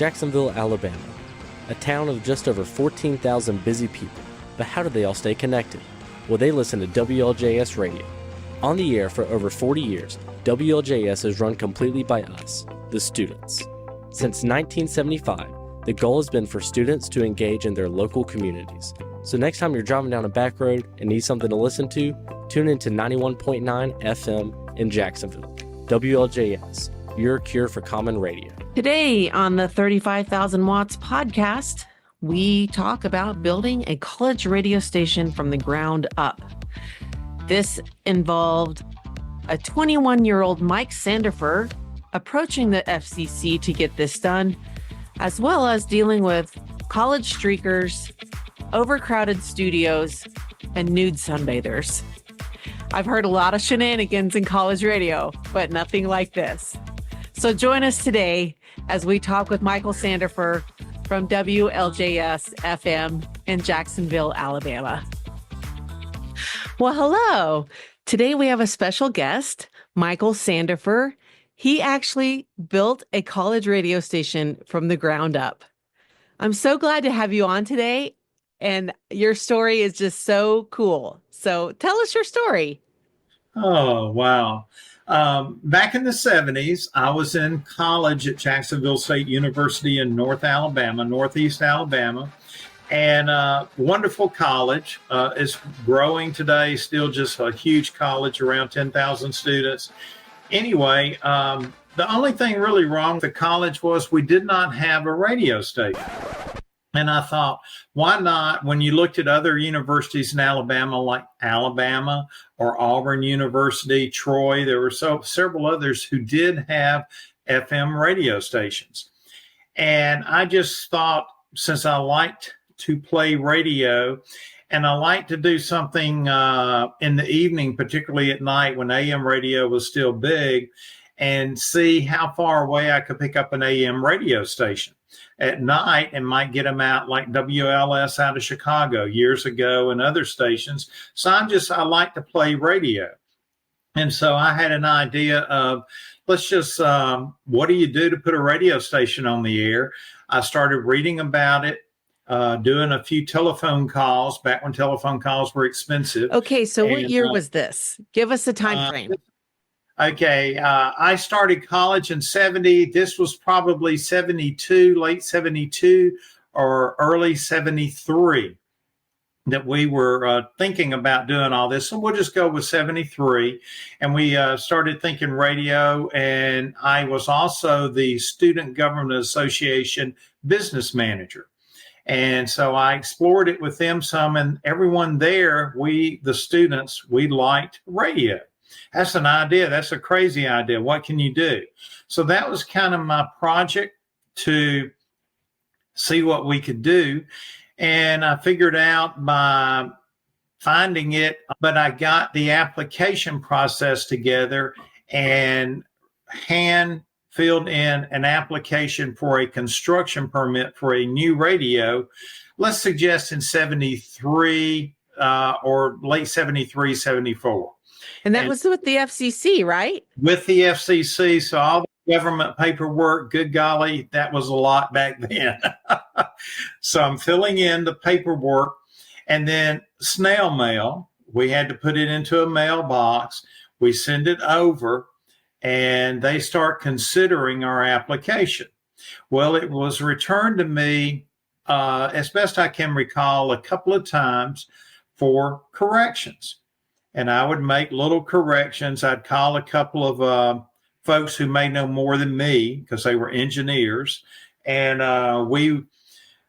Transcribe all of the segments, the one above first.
Jacksonville, Alabama, a town of just over 14,000 busy people. But how do they all stay connected? Well, they listen to WLJS radio. On the air for over 40 years, WLJS is run completely by us, the students. Since 1975, the goal has been for students to engage in their local communities. So next time you're driving down a back road and need something to listen to, tune into 91.9 FM in Jacksonville. WLJS, your cure for common radio. Today on the 35,000 Watts podcast, we talk about building a college radio station from the ground up. This involved a 21-year-old Mike Sanderfer approaching the FCC to get this done, as well as dealing with college streakers, overcrowded studios, and nude sunbathers. I've heard a lot of shenanigans in college radio, but nothing like this. So join us today as we talk with Michael Sanderfer from WLJS FM in Jacksonville, Alabama. Well, hello. Today we have a special guest, Michael Sanderfer. He actually built a college radio station from the ground up. I'm so glad to have you on today, and your story is just so cool. So tell us your story. Oh, wow. Back in the 70s, I was in college at Jacksonville State University in Northeast Alabama, and wonderful college. It's growing today, still just a huge college, around 10,000 students. Anyway, the only thing really wrong with the college was we did not have a radio station. And I thought, why not? When you looked at other universities in Alabama, like Alabama or Auburn University, Troy, there were several others who did have FM radio stations. And I just thought, since I liked to play radio and I liked to do something in the evening, particularly at night when AM radio was still big, and see how far away I could pick up an AM radio station at night and might get them out, like WLS out of Chicago years ago and other stations. So I like to play radio. And so I had an idea of, let's just, what do you do to put a radio station on the air? I started reading about it, doing a few telephone calls back when telephone calls were expensive. Okay, so what year was this? Give us a time frame. Okay, I started college in 70. This was probably 72, late 72 or early 73 that we were thinking about doing all this. So we'll just go with 73. And we started thinking radio. And I was also the Student Government Association business manager. And so I explored it with them some, and everyone there, the students, we liked radio. That's an idea. That's a crazy idea. What can you do? So that was kind of my project to see what we could do. And I figured out by finding it, but I got the application process together and hand filled in an application for a construction permit for a new radio. Let's suggest in 73 or late 73, 74. And that was with the FCC, right? With the FCC. So all the government paperwork, good golly, that was a lot back then. So I'm filling in the paperwork, and then snail mail. We had to put it into a mailbox. We send it over, and they start considering our application. Well, it was returned to me, as best I can recall, a couple of times for corrections. And I would make little corrections. I'd call a couple of folks who may know more than me because they were engineers. And we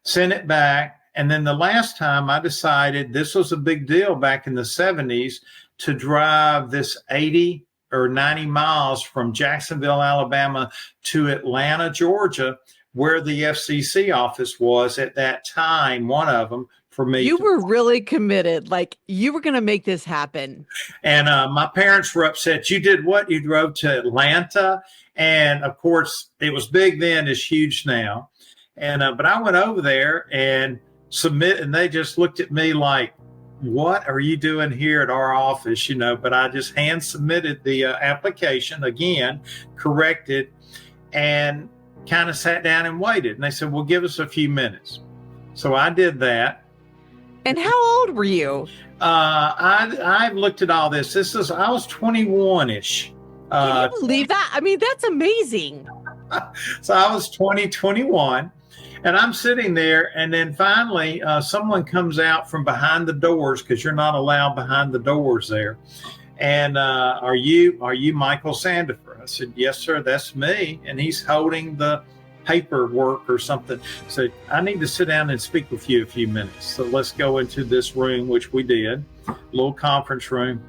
sent it back. And then the last time I decided, this was a big deal back in the 70s, to drive this 80 or 90 miles from Jacksonville, Alabama to Atlanta, Georgia, where the FCC office was at that time, one of them. For me, you were really committed. Like, you were going to make this happen. And my parents were upset. You did what? You drove to Atlanta. And of course, it was big then, it's huge now. And but I went over there and and they just looked at me like, what are you doing here at our office? But I just hand submitted the application again, corrected. And kind of sat down and waited. And they said, well, give us a few minutes. So I did that. And how old were you? I looked at all this. I was 21-ish. Can you believe that? I mean, that's amazing. So I was 21, and I'm sitting there, and then finally someone comes out from behind the doors, because you're not allowed behind the doors there. And are you Michael Sandefer? I said, yes, sir, that's me. And he's holding the paperwork or something. So I need to sit down and speak with you a few minutes. So let's go into this room, which we did, a little conference room.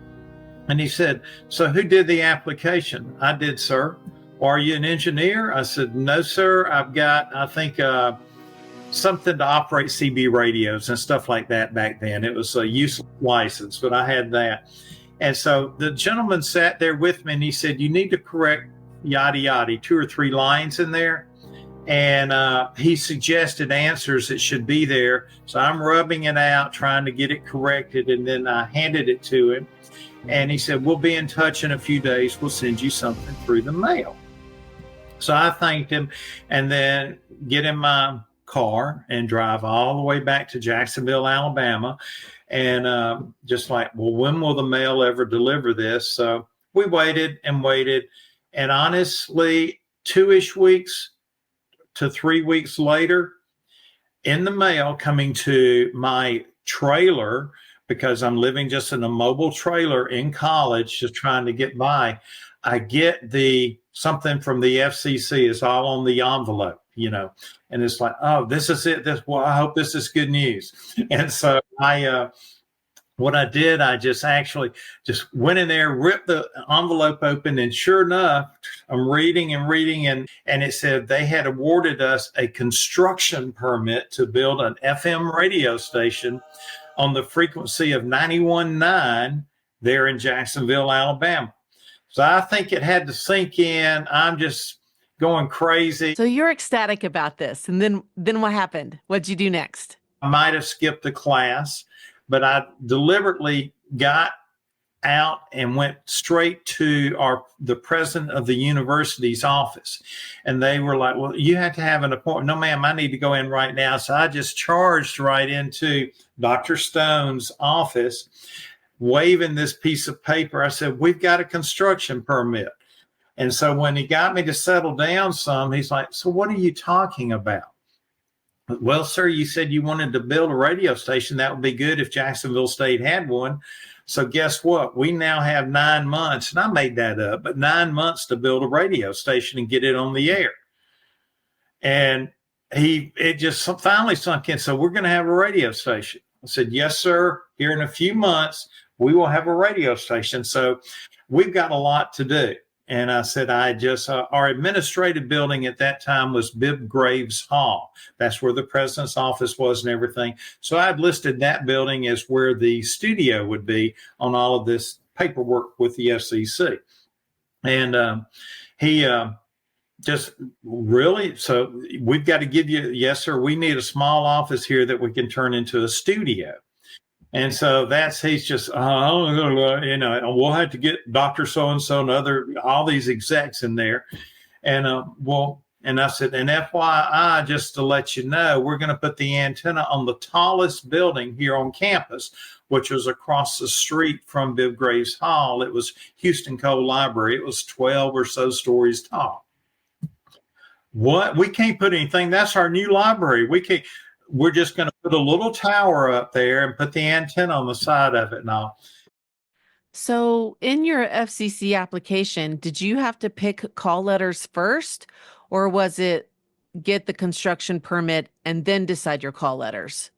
And he said, so who did the application? I did, sir. Are you an engineer? I said, no, sir. I've got, I think, something to operate CB radios and stuff like that back then. It was a useless license, but I had that. And so the gentleman sat there with me, and he said, you need to correct yada yada, 2 or 3 lines in there. And he suggested answers that should be there. So I'm rubbing it out, trying to get it corrected. And then I handed it to him. And he said, we'll be in touch in a few days. We'll send you something through the mail. So I thanked him, and then get in my car and drive all the way back to Jacksonville, Alabama. And just like, well, when will the mail ever deliver this? So we waited and waited. And honestly, 2-ish weeks to 3 weeks later, in the mail coming to my trailer, because I'm living just in a mobile trailer in college, just trying to get by, I get something from the FCC. It's all on the envelope, and it's like, oh, this is it. I hope this is good news. And so what I did, I just went in there, ripped the envelope open, and sure enough, I'm reading, and it said they had awarded us a construction permit to build an FM radio station on the frequency of 91.9 there in Jacksonville, Alabama. So I think it had to sink in. I'm just going crazy. So you're ecstatic about this. And then what happened? What'd you do next? I might have skipped a class, but I deliberately got out and went straight to the president of the university's office. And they were like, well, you have to have an appointment. No, ma'am, I need to go in right now. So I just charged right into Dr. Stone's office, waving this piece of paper. I said, we've got a construction permit. And so when he got me to settle down some, he's like, so what are you talking about? Well, sir, you said you wanted to build a radio station. That would be good if Jacksonville State had one. So guess what? We now have 9 months, and I made that up, but 9 months to build a radio station and get it on the air. And it just finally sunk in. So we're going to have a radio station. I said, yes, sir. Here in a few months, we will have a radio station. So we've got a lot to do. And I said, our administrative building at that time was Bibb Graves Hall. That's where the president's office was and everything. So I had listed that building as where the studio would be on all of this paperwork with the FCC. And he just really, so we've got to give you, yes, sir, we need a small office here that we can turn into a studio. And so he's just, we'll have to get Dr. So-and-so and all these execs in there. And and I said, and FYI, just to let you know, we're going to put the antenna on the tallest building here on campus, which was across the street from Bibb Graves Hall. It was Houston Cole Library. It was 12 or so stories tall. What? We can't put anything. That's our new library. We're just going to put a little tower up there and put the antenna on the side of it and all. So in your FCC application, did you have to pick call letters first, or was it get the construction permit and then decide your call letters?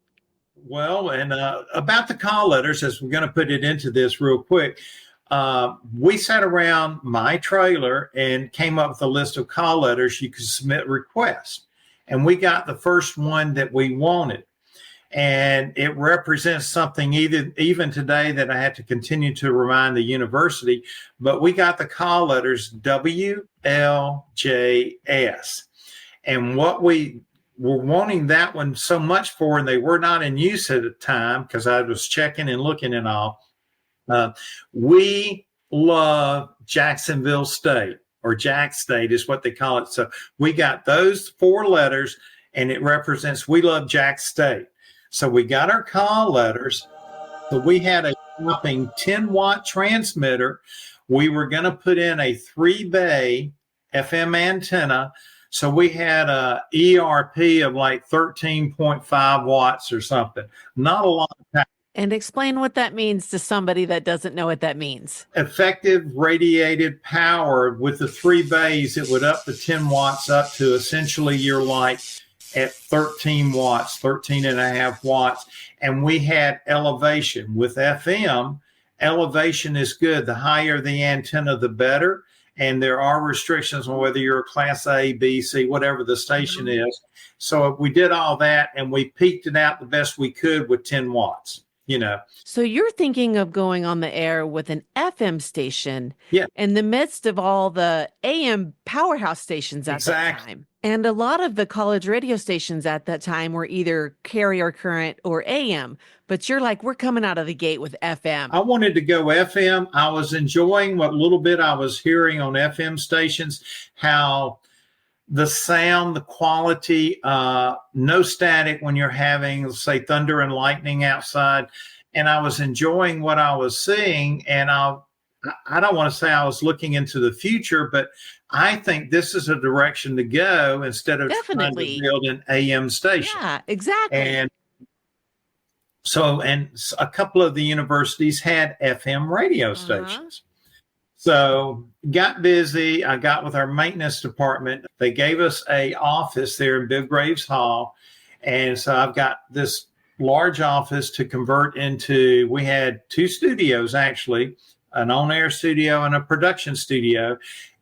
Well, and about the call letters, as we're going to put it into this real quick, we sat around my trailer and came up with a list of call letters you could submit requests. And we got the first one that we wanted. And it represents something even today that I have to continue to remind the university. But we got the call letters WLJS. And what we were wanting that one so much for, and they were not in use at the time because I was checking and looking and all, we love Jacksonville State, or Jack State is what they call it. So we got those 4 letters, and it represents we love Jack State. So we got our call letters. So we had a whopping 10-watt transmitter. We were going to put in a 3-bay FM antenna. So we had a ERP of like 13.5 watts or something. Not a lot of power. And explain what that means to somebody that doesn't know what that means. Effective radiated power with the 3 bays, it would up the 10 watts up to essentially you're like at 13 watts, 13 and a half watts. And we had elevation. With FM, elevation is good. The higher the antenna, the better. And there are restrictions on whether you're a class A, B, C, whatever the station is. So we did all that, and we peaked it out the best we could with 10 watts. So you're thinking of going on the air with an FM station in the midst of all the AM powerhouse stations at that time. And a lot of the college radio stations at that time were either carrier current or AM, but you're like, we're coming out of the gate with FM. I wanted to go FM. I was enjoying what little bit I was hearing on FM stations, how the sound, the quality, no static when you're having, say, thunder and lightning outside. And I was enjoying what I was seeing. And I don't want to say I was looking into the future, but I think this is a direction to go instead of trying to build an AM station. Yeah, exactly. And so, and a couple of the universities had FM radio stations. So got busy. I got with our maintenance department. They gave us a office there in Bill Graves Hall. And so I've got this large office to convert into, we had 2 studios, actually, an on-air studio and a production studio,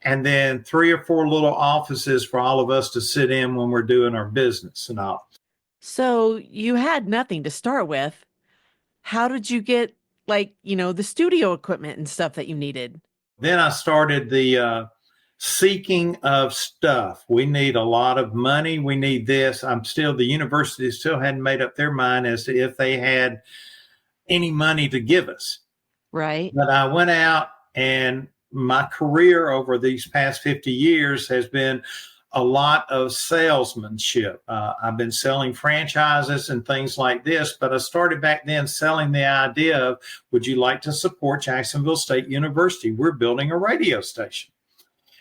and then 3 or 4 little offices for all of us to sit in when we're doing our business and all. So you had nothing to start with. How did you get, the studio equipment and stuff that you needed? Then I started the seeking of stuff. We need a lot of money. We need this. The university still hadn't made up their mind as to if they had any money to give us. Right. But I went out, and my career over these past 50 years has been a lot of salesmanship. I've been selling franchises and things like this, but I started back then selling the idea of, would you like to support Jacksonville State University? We're building a radio station.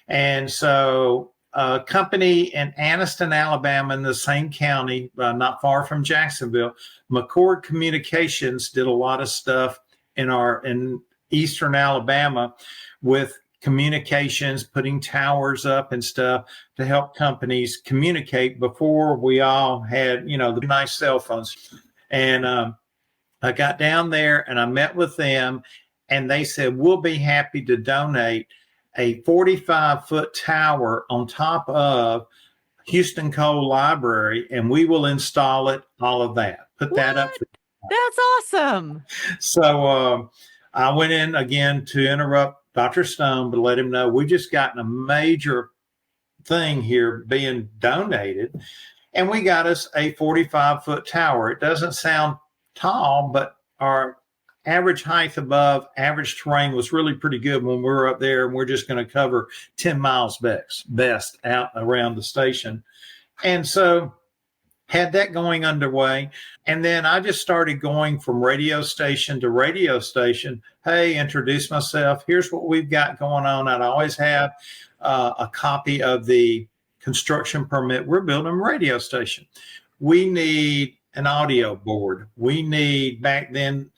And so a company in Anniston, Alabama, in the same county, not far from Jacksonville, McCord Communications did a lot of stuff in eastern Alabama with communications, putting towers up and stuff to help companies communicate before we all had, the nice cell phones. And I got down there and I met with them, and they said, we'll be happy to donate a 45-foot tower on top of Houston Cole Library, and we will install it, all of that. Put that up. That's awesome. So I went in again to interrupt Dr. Stone, but let him know we just gotten a major thing here being donated, and we got us a 45-foot tower. It doesn't sound tall, but our average height above average terrain was really pretty good when we were up there, and we're just going to cover 10 miles best out around the station. And so had that going underway. And then I just started going from radio station to radio station. Hey, introduce myself. Here's what we've got going on. I'd always have a copy of the construction permit. We're building a radio station. We need an audio board. We need, back then,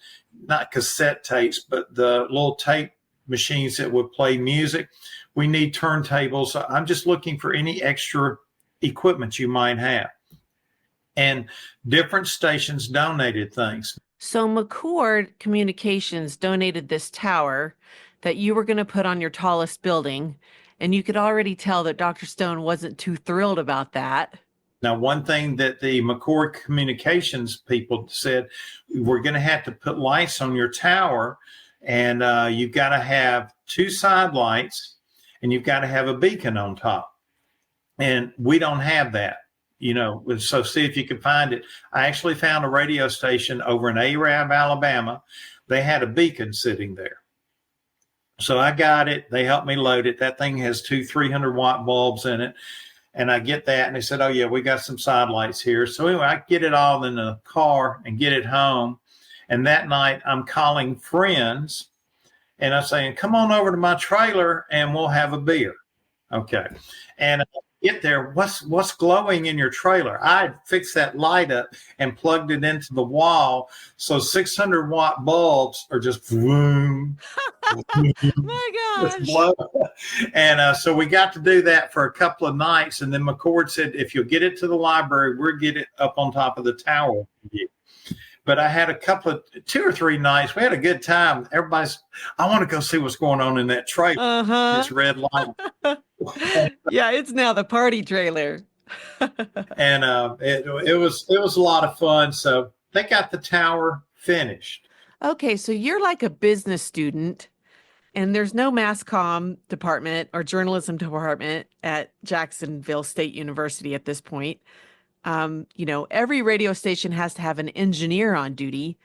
not cassette tapes, but the little tape machines that would play music. We need turntables. I'm just looking for any extra equipment you might have. And different stations donated things. So McCord Communications donated this tower that you were going to put on your tallest building, and you could already tell that Dr. Stone wasn't too thrilled about that. Now, one thing that the McCord Communications people said, we're going to have to put lights on your tower, and you've got to have 2 side lights, and you've got to have a beacon on top. And we don't have that. So see if you can find it. I actually found a radio station over in Arab, Alabama. They had a beacon sitting there. So I got it. They helped me load it. That thing has two 300-watt bulbs in it. And I get that. And they said, oh, yeah, we got some side lights here. So anyway, I get it all in the car and get it home. And that night I'm calling friends and I'm saying, come on over to my trailer and we'll have a beer. Okay. And I get there. What's glowing in your trailer? I fixed that light up and plugged it into the wall. So 600-watt bulbs are just boom. My gosh. And so we got to do that for a couple of nights. And then McCord said, if you'll get it to the library, we'll get it up on top of the tower for you. But I had two or three nights. We had a good time. I want to go see what's going on in that trailer. This red light. Yeah, it's now the party trailer. And it was a lot of fun. So they got the tower finished. Okay, so you're like a business student, and there's no mass comm department or journalism department at Jacksonville State University at this point. Every radio station has to have an engineer on duty.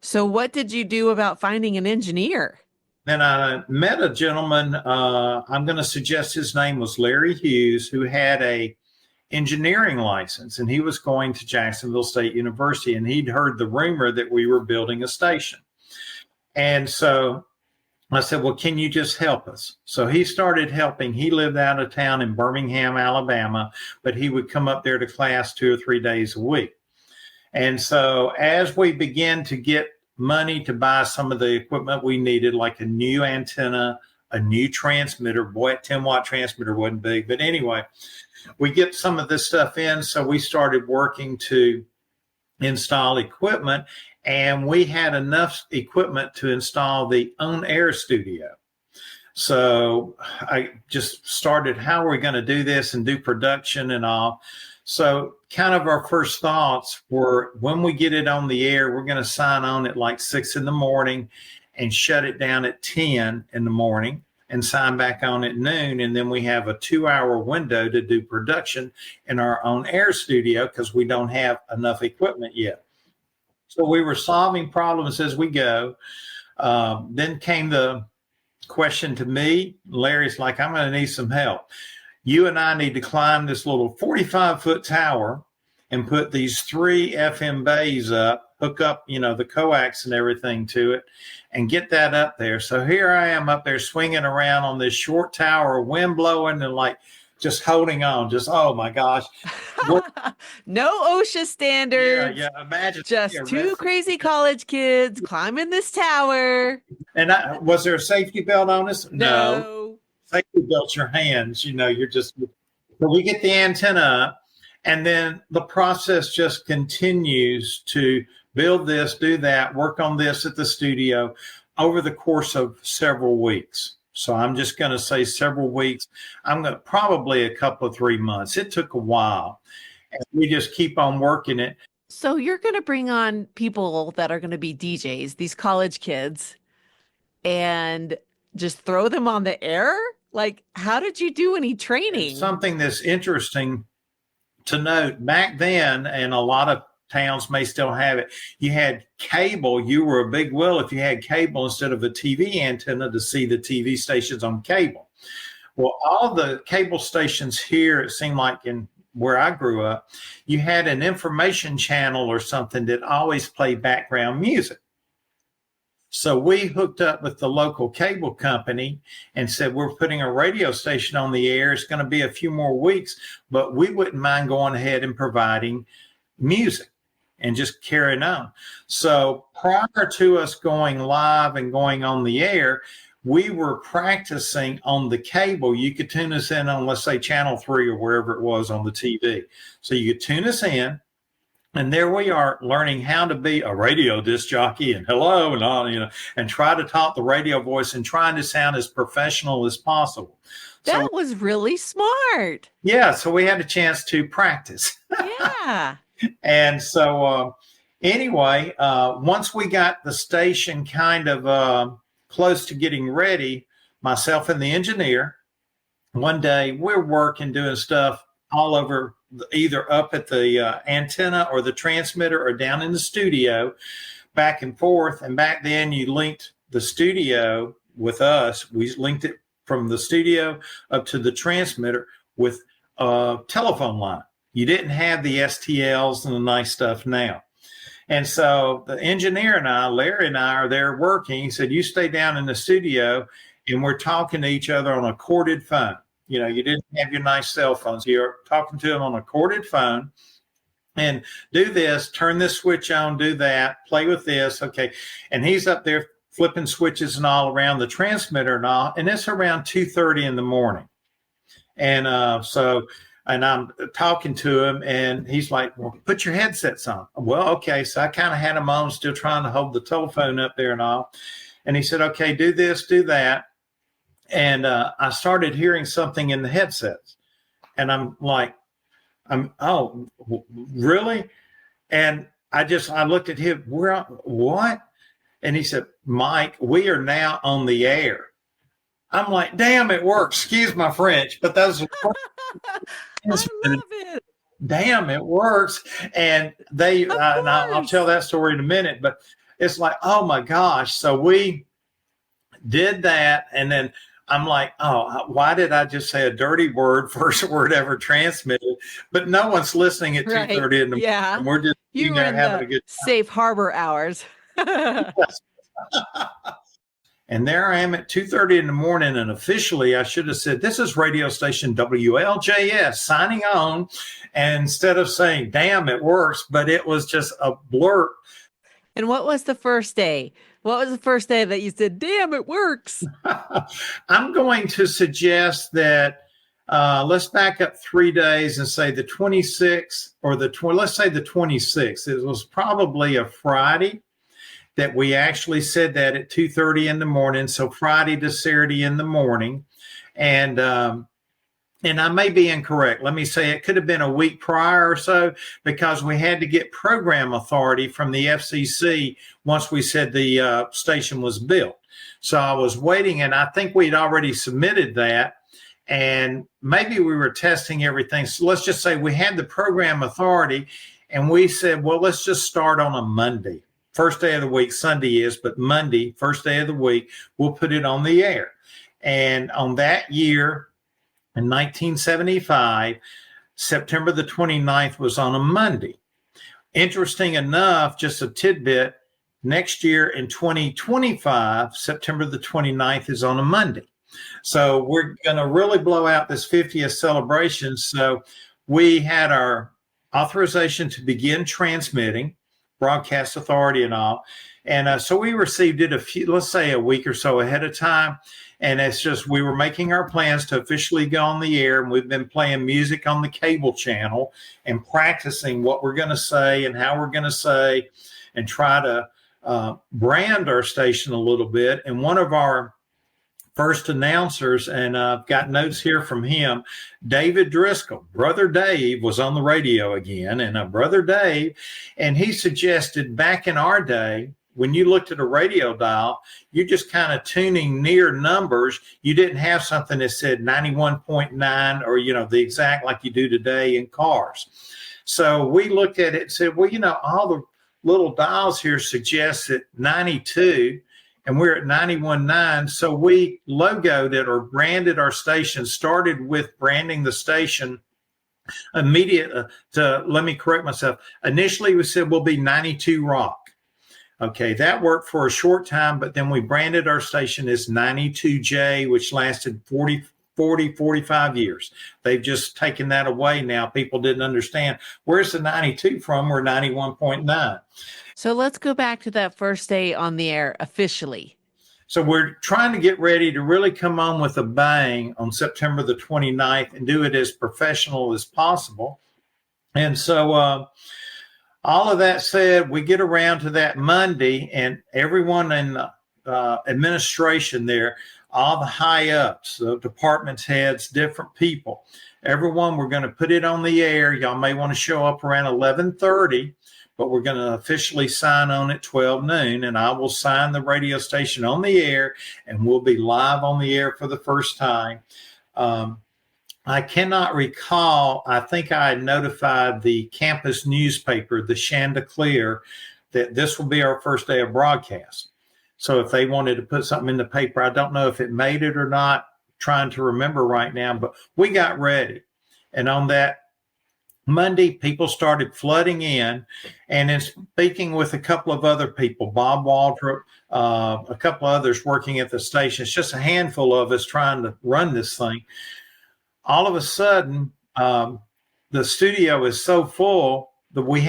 So what did you do about finding an engineer? Then I met a gentleman, I'm going to suggest his name was Larry Hughes, who had a engineering license, and he was going to Jacksonville State University, and he'd heard the rumor that we were building a station. And so I said, well, can you just help us? So he started helping. He lived out of town in Birmingham, Alabama, but he would come up there to class 2 or 3 days a week. And so as we began to get money to buy some of the equipment we needed, like a new antenna, a new transmitter, boy, a 10-watt transmitter wasn't big, but anyway, we get some of this stuff in. So we started working to install equipment, and we had enough equipment to install the on-air studio. So I just started, how are we going to do this and do production and all? So kind of our first thoughts were, when we get it on the air, we're going to sign on at like 6 a.m. and shut it down at 10 a.m. and sign back on at noon. And then we have a 2-hour window to do production in our own air studio because we don't have enough equipment yet. So we were solving problems as we go. Then came the question to me. Larry's like, I'm going to need some help. You and I need to climb this little 45-foot tower and put these 3 FM bays up, hook up, the coax and everything to it, and get that up there. So here I am up there swinging around on this short tower, wind blowing and like just holding on. Just, oh my gosh. No OSHA standards. Yeah. Imagine. Just two crazy college kids climbing this tower. And was there a safety belt on us? No. Safety belt's your hands. You're just. But we get the antenna up, and then the process just continues to build this, do that, work on this at the studio over the course of several weeks. So I'm just going to say several weeks. I'm going to probably a couple of 3 months. It took a while. And we just keep on working it. So you're going to bring on people that are going to be DJs, these college kids, and just throw them on the air? Like, how did you do any training? It's something that's interesting to note. Back then, and a lot of towns may still have it, you had cable. You were a big wheel if you had cable instead of a TV antenna to see the TV stations on cable. Well, all the cable stations here, it seemed like in where I grew up, you had an information channel or something that always played background music. So we hooked up with the local cable company and said, we're putting a radio station on the air. It's going to be a few more weeks, but we wouldn't mind going ahead and providing music and just carrying on. So prior to us going live and going on the air, we were practicing on the cable. You could tune us in on, let's say, channel 3 or wherever it was on the TV. So you could tune us in, and there we are learning how to be a radio disc jockey and hello and all, and try to talk the radio voice and trying to sound as professional as possible. That was really smart. Yeah. So we had a chance to practice. Yeah. And so anyway, once we got the station kind of close to getting ready, myself and the engineer, one day we're working, doing stuff all over, either up at the antenna or the transmitter or down in the studio, back and forth. And back then you linked the studio with us, we linked it from the studio up to the transmitter with a telephone line. You didn't have the STLs and the nice stuff now. And so the engineer and I, Larry and I, are there working. He said, you stay down in the studio and we're talking to each other on a corded phone. You know, you didn't have your nice cell phones. You're talking to them on a corded phone. And do this, turn this switch on, do that, play with this. Okay. And he's up there flipping switches and all around the transmitter and all. And it's around 2:30 in the morning. And and I'm talking to him and he's like, well, put your headsets on. Well, okay. So I kind of had them on, still trying to hold the telephone up there and all. And he said, okay, do this, do that. And I started hearing something in the headsets. And I'm like, oh, really? And I looked at him, what? And he said, Mike, we are now on the air. I'm like, damn, it works. Excuse my French, but those are I love it. Damn, it works. And and I'll tell that story in a minute, but it's like, oh my gosh. So we did that. And then I'm like, oh, why did I just say a dirty word, first word ever transmitted? But no one's listening at 2:30 in the morning. Yeah. We're just You were in having the a good time. safe harbor hours. And there I am at 2:30 in the morning. And officially, I should have said, this is radio station WLJS signing on. And instead of saying, damn, it works, but it was just a blurb. And what was the first day? What was the first day that you said, damn, it works? I'm going to suggest that let's back up 3 days and say the 26th or let's say the 26th. It was probably a Friday that we actually said that at 2:30 in the morning. So Friday to Saturday in the morning. And I may be incorrect. Let me say it could have been a week prior or so because we had to get program authority from the FCC once we said the station was built. So I was waiting, and I think we'd already submitted that. And maybe we were testing everything. So let's just say we had the program authority, and we said, well, let's just start on a Monday. First day of the week, Sunday is, but Monday, first day of the week, we'll put it on the air. And on that year, in 1975, September the 29th was on a Monday. Interesting enough, just a tidbit, next year in 2025, September the 29th is on a Monday. So we're going to really blow out this 50th celebration. So we had our authorization to begin transmitting, broadcast authority and all. And so we received it let's say a week or so ahead of time. And it's just, we were making our plans to officially go on the air. And we've been playing music on the cable channel and practicing what we're going to say and how we're going to say and try to brand our station a little bit. And one of our first announcers, and I've got notes here from him, David Driscoll, Brother Dave, was on the radio again. And Brother Dave, and he suggested back in our day, when you looked at a radio dial, you're just kind of tuning near numbers. You didn't have something that said 91.9 or, the exact like you do today in cars. So we looked at it and said, well, all the little dials here suggest that 92, and we're at 91.9. So we logoed it or branded our station, started with branding the station let me correct myself. Initially, we said we'll be 92 Rock. Okay, that worked for a short time, but then we branded our station as 92J, which lasted 45 years. They've just taken that away now. People didn't understand. Where's the 92 from? We're 91.9. So let's go back to that first day on the air officially. So we're trying to get ready to really come on with a bang on September the 29th and do it as professional as possible. And so all of that said, we get around to that Monday, and everyone in the administration there, all the high ups, the department heads, different people, everyone, we're going to put it on the air. Y'all may want to show up around 11:30, but we're going to officially sign on at 12 noon, and I will sign the radio station on the air, and we'll be live on the air for the first time. I cannot recall, I think I notified the campus newspaper, the Chanticleer, that this will be our first day of broadcast. So if they wanted to put something in the paper, I don't know if it made it or not, trying to remember right now, but we got ready. And on that Monday, people started flooding in, and in speaking with a couple of other people, Bob Waldrop, a couple of others working at the station, it's just a handful of us trying to run this thing. All of a sudden, the studio is so full that we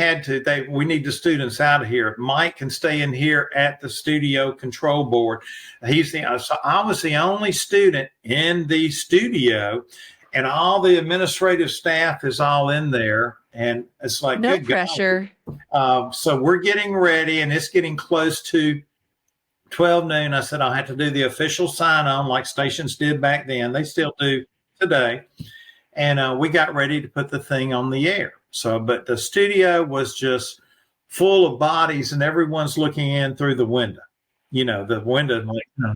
need the students out of here. Mike can stay in here at the studio control board. So I was the only student in the studio, and all the administrative staff is all in there. And it's like, no good pressure. So we're getting ready, and it's getting close to 12 noon. I said, I'll have to do the official sign on like stations did back then. They still do today. And we got ready to put the thing on the air. So, but the studio was just full of bodies, and everyone's looking in through the window, the window. Like,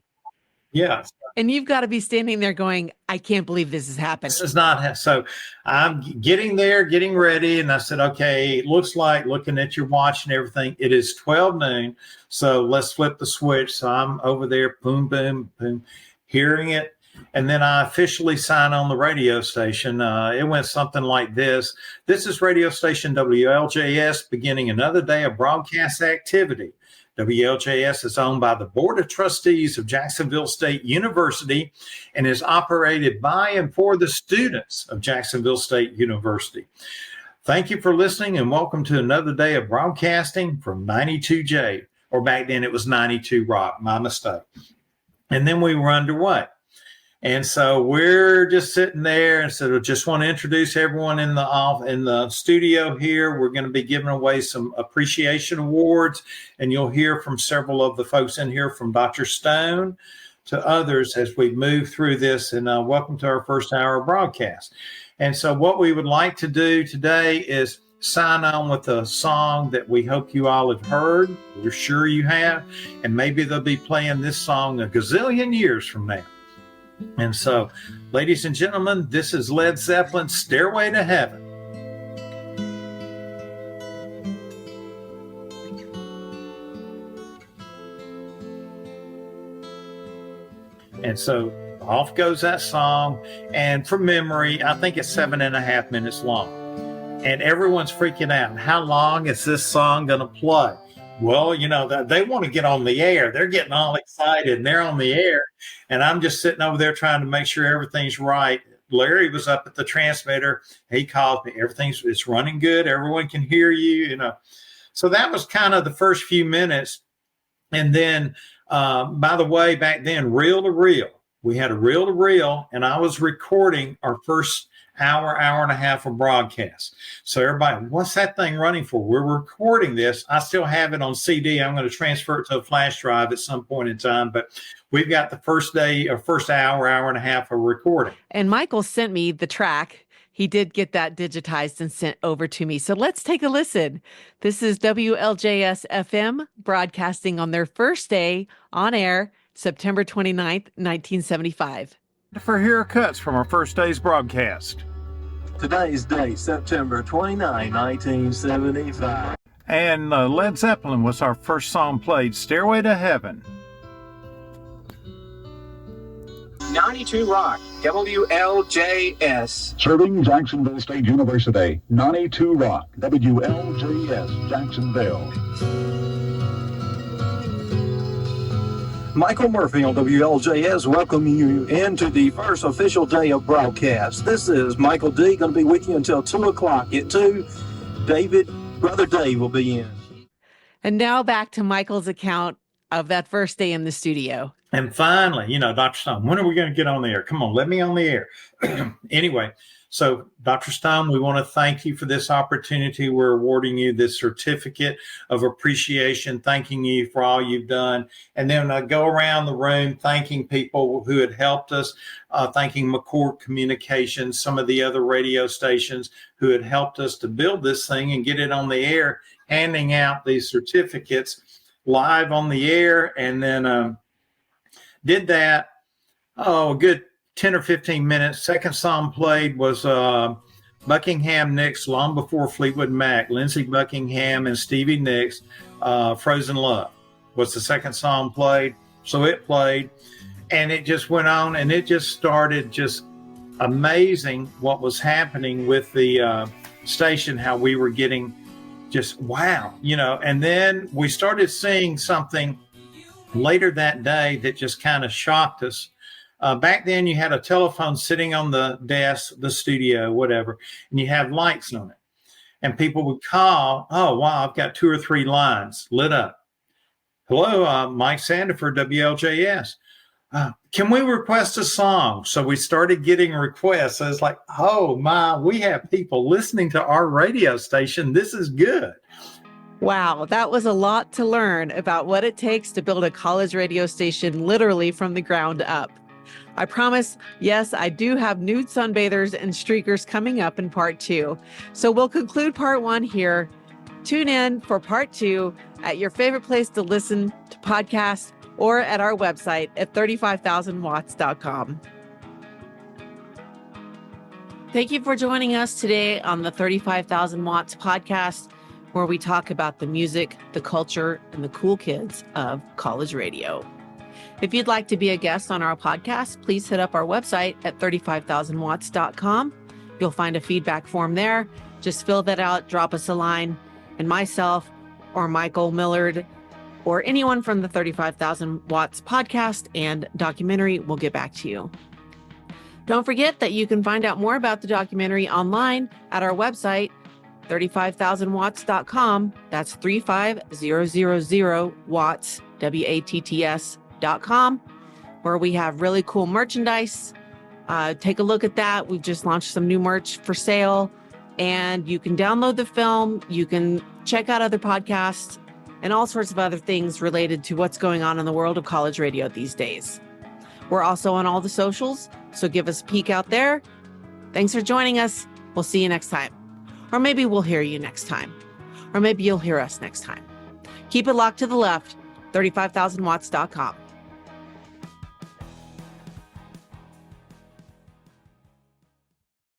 yeah. And you've got to be standing there going, I can't believe this is happening. This is not. So I'm getting there, getting ready. And I said, okay, it looks like, looking at your watch and everything, it is 12 noon. So let's flip the switch. So I'm over there, boom, boom, boom, hearing it. And then I officially sign on the radio station. It went something like this. This is radio station WLJS, beginning another day of broadcast activity. WLJS is owned by the Board of Trustees of Jacksonville State University and is operated by and for the students of Jacksonville State University. Thank you for listening, and welcome to another day of broadcasting from 92J, or back then it was 92 Rock, my mistake. And then we were underway. And so we're just sitting there, and so I just want to introduce everyone in the studio here. We're going to be giving away some appreciation awards, and you'll hear from several of the folks in here, from Dr. Stone to others, as we move through this. And welcome to our first hour of broadcast. And so what we would like to do today is sign on with a song that we hope you all have heard. We're sure you have. And maybe they'll be playing this song a gazillion years from now. And so, ladies and gentlemen, this is Led Zeppelin's Stairway to Heaven. And so off goes that song. And from memory, I think it's 7.5 minutes long. And everyone's freaking out. How long is this song going to play? Well, they want to get on the air. They're getting all excited, and they're on the air. And I'm just sitting over there trying to make sure everything's right. Larry was up at the transmitter. He called me. It's running good. Everyone can hear you, So that was kind of the first few minutes. And then, by the way, back then, reel to reel. We had a reel to reel, and I was recording our first hour and a half of broadcast. So everybody, what's that thing running for? We're recording this. I still have it on CD. I'm going to transfer it to a flash drive at some point in time, but we've got the first hour and a half of recording. And Michael sent me the track. He did get that digitized and sent over to me. So let's take a listen. This is WLJS FM broadcasting on their first day on air, September 29th, 1975. For here are cuts from our first day's broadcast. Today's date, September 29, 1975. And Led Zeppelin was our first song played, Stairway to Heaven. 92 Rock, WLJS. Serving Jacksonville State University, 92 Rock, WLJS, Jacksonville. Michael Murphy on WLJS welcoming you into the first official day of broadcast. This is Michael D. Going to be with you until 2 o'clock. At 2, Brother Dave will be in. And now back to Michael's account of that first day in the studio. And finally, Dr. Stone, when are we going to get on the air? Come on, let me on the air. Anyway, so Dr. Stone, we want to thank you for this opportunity. We're awarding you this certificate of appreciation, thanking you for all you've done. And then I go around the room thanking people who had helped us, thanking McCord Communications, some of the other radio stations who had helped us to build this thing and get it on the air, handing out these certificates live on the air. And then did that, a good 10 or 15 minutes. Second song played was Buckingham Nicks, long before Fleetwood Mac, Lindsey Buckingham and Stevie Nicks, Frozen Love. was the second song played. So it played, and it just went on, and it just started just amazing what was happening with the station, how we were getting just wow, and then we started seeing something later that day that just kind of shocked us. Back then you had a telephone sitting on the desk, the studio, whatever, and you have lights on it, and people would call. Oh wow, I've got 2 or 3 lines lit up. Hello, Mike Sanderfer, WLJS. Can we request a song? So we started getting requests. So it's like, oh my, we have people listening to our radio station. This is good. Wow, that was a lot to learn about what it takes to build a college radio station literally from the ground up. I promise, yes, I do have nude sunbathers and streakers coming up in part 2. So we'll conclude part 1 here. Tune in for part 2 at your favorite place to listen to podcasts or at our website at 35000watts.com. Thank you for joining us today on the 35,000 Watts podcast, where we talk about the music, the culture, and the cool kids of college radio. If you'd like to be a guest on our podcast, please hit up our website at 35000watts.com. You'll find a feedback form there. Just fill that out, drop us a line, and myself or Michael Millard or anyone from the 35,000 Watts podcast and documentary will get back to you. Don't forget that you can find out more about the documentary online at our website, 35000watts.com. That's 35000 watts, WATTS.com, where we have really cool merchandise. Take a look at that. We've just launched some new merch for sale, and you can download the film. You can check out other podcasts and all sorts of other things related to what's going on in the world of college radio these days. We're also on all the socials, so give us a peek out there. Thanks for joining us. We'll see you next time. Or maybe we'll hear you next time. Or maybe you'll hear us next time. Keep it locked to the left, 35000watts.com.